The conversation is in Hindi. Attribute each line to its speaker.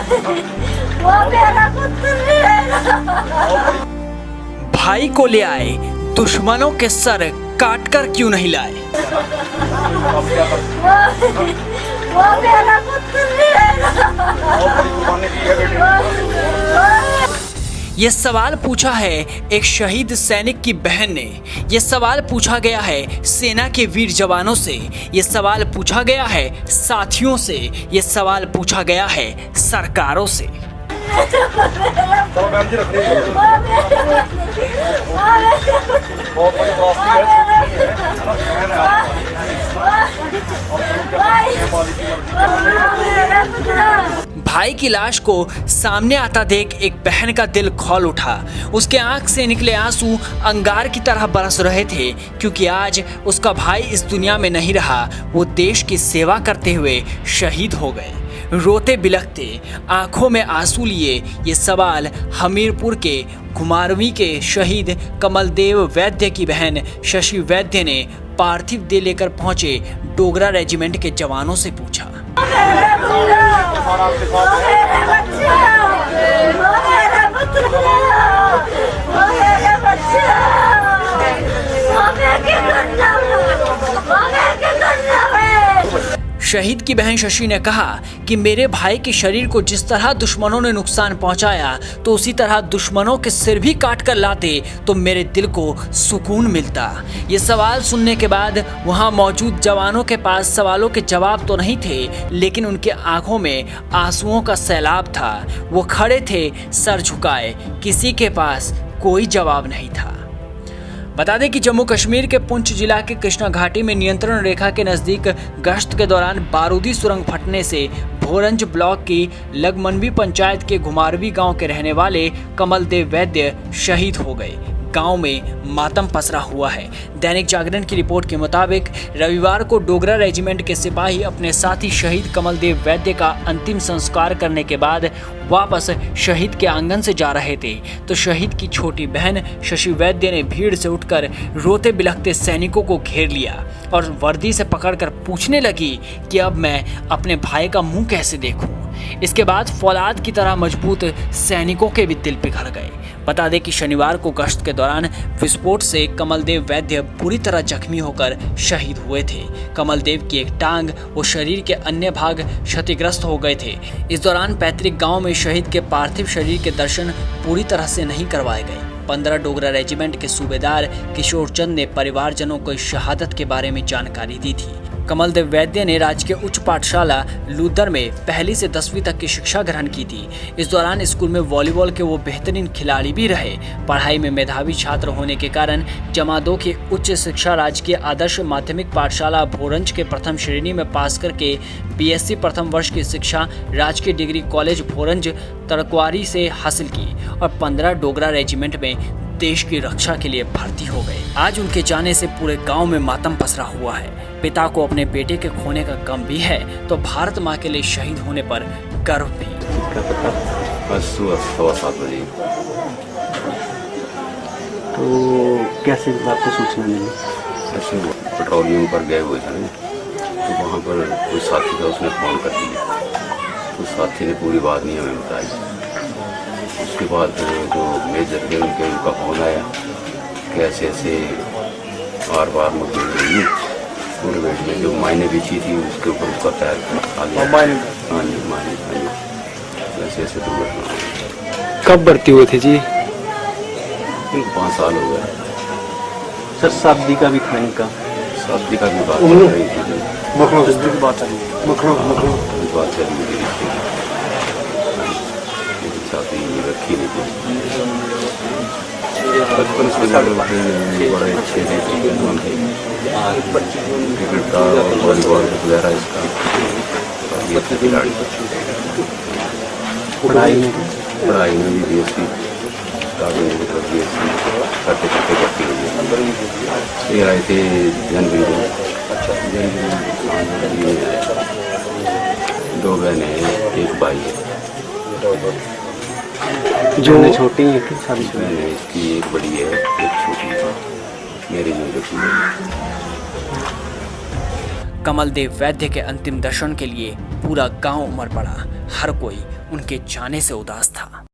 Speaker 1: वो मेरा पुत्र है।
Speaker 2: भाई को ले आए, दुश्मनों के सर काट कर क्यों नहीं लाए?
Speaker 1: वो मेरा पुत्र है।
Speaker 2: ये सवाल पूछा है एक शहीद सैनिक की बहन ने। ये सवाल पूछा गया है सेना के वीर जवानों से। ये सवाल पूछा गया है साथियों से। ये सवाल पूछा गया है सरकारों से। भाई की लाश को सामने आता देख एक बहन का दिल खौल उठा। उसके आंख से निकले आंसू अंगार की तरह बरस रहे थे, क्योंकि आज उसका भाई इस दुनिया में नहीं रहा। वो देश की सेवा करते हुए शहीद हो गए। रोते बिलखते आंखों में आंसू लिए ये सवाल हमीरपुर के घुमारवीं के शहीद कमलदेव वैद्य की बहन शशि वैद्य ने पार्थिव देह लेकर पहुंचे डोगरा रेजिमेंट के जवानों से पूछा। शहीद की बहन शशि ने कहा कि मेरे भाई के शरीर को जिस तरह दुश्मनों ने नुकसान पहुंचाया, तो उसी तरह दुश्मनों के सिर भी काट कर लाते तो मेरे दिल को सुकून मिलता। ये सवाल सुनने के बाद वहां मौजूद जवानों के पास सवालों के जवाब तो नहीं थे, लेकिन उनके आंखों में आंसुओं का सैलाब था। वो खड़े थे सर झुकाए, किसी के पास कोई जवाब नहीं था। बता दें कि जम्मू कश्मीर के पुंछ जिला के कृष्णा घाटी में नियंत्रण रेखा के नजदीक गश्त के दौरान बारूदी सुरंग फटने से भोरंज ब्लॉक की लगमनवी पंचायत के घुमारवी गांव के रहने वाले कमलदेव वैद्य शहीद हो गए। गांव में मातम पसरा हुआ है। दैनिक जागरण की रिपोर्ट के मुताबिक रविवार को डोगरा रेजिमेंट के सिपाही अपने साथी शहीद कमलदेव वैद्य का अंतिम संस्कार करने के बाद वापस शहीद के आंगन से जा रहे थे, तो शहीद की छोटी बहन शशि वैद्य ने भीड़ से उठकर रोते बिलखते सैनिकों को घेर लिया और वर्दी से पकड़कर पूछने लगी कि अब मैं अपने भाई का मुंह कैसे देखूं। इसके बाद फौलाद की तरह मजबूत सैनिकों के भी दिल पिघल गए। बता दें कि शनिवार को गश्त के दौरान विस्फोट से कमलदेव वैद्य बुरी तरह जख्मी होकर शहीद हुए थे। कमलदेव की एक टांग और शरीर के अन्य भाग क्षतिग्रस्त हो गए थे। इस दौरान पैतृक गांव में शहीद के पार्थिव शरीर के दर्शन पूरी तरह से नहीं करवाए गए। 15 डोगरा रेजिमेंट के सूबेदार किशोर चंद ने परिवारजनों को इस शहादत के बारे में जानकारी दी थी। कमलदेव वैद्य ने राजकीय उच्च पाठशाला लूदर में 1ली से 10वीं तक की शिक्षा ग्रहण की थी। इस दौरान स्कूल में वॉलीबॉल के वो बेहतरीन खिलाड़ी भी रहे। पढ़ाई में मेधावी छात्र होने के कारण जमा 2 की उच्च शिक्षा राजकीय आदर्श माध्यमिक पाठशाला भोरंज के प्रथम श्रेणी में पास करके BSc प्रथम वर्ष की शिक्षा राजकीय डिग्री कॉलेज भोरंज तड़कवारी से हासिल की और 15 डोगरा रेजिमेंट में देश की रक्षा के लिए भर्ती हो गए। आज उनके जाने से पूरे गांव में मातम पसरा हुआ है। पिता को अपने बेटे के खोने का गम भी है, तो भारत माँ के लिए शहीद होने पर गर्व भी।
Speaker 3: तो कैसे आपको सूचना मिली?
Speaker 4: ऐसे पेट्रोलियम पर गए हुए थे, तो वहाँ पर कोई साथी था, उसने फ़ोन कर दिया। तो साथी ने पूरी बात नहीं हमें बताई। उसके बाद जो मेजर थे उनका फ़ोन आया कि ऐसे ऐसे बार बार पूरे बेट में जो मायने बिछी थी उसके ऊपर उसका पैर खा लिया। हाँ जी, मायने ऐसे ऐसे दुर्घटना।
Speaker 3: कब भर्ती हुए थे जी?
Speaker 4: 5 साल हो गए।
Speaker 3: सर शादी का भी था इनका?
Speaker 4: शादी का भी बात चल रही थी।
Speaker 3: बात चल रही
Speaker 4: थी, शादी रखी नहीं थी। बचपन से बड़े अच्छे थे, क्रिकेट का और वॉलीबॉल वगैरह इसका ये अच्छा खिलाड़ी। पढ़ाई में भी BSc स्टार्टिंग में BSc करते करती हुई ये आए थे जनवरी में। जनवरी 2 बहनें हैं, 1 भाई है।
Speaker 3: जो छोटी है कि सारी?
Speaker 4: इसकी एक बड़ी है, एक छोटी है। मेरी जो
Speaker 2: कमलदेव वैद्य के अंतिम दर्शन के लिए पूरा गांव उमड़ पड़ा। हर कोई उनके जाने से उदास था।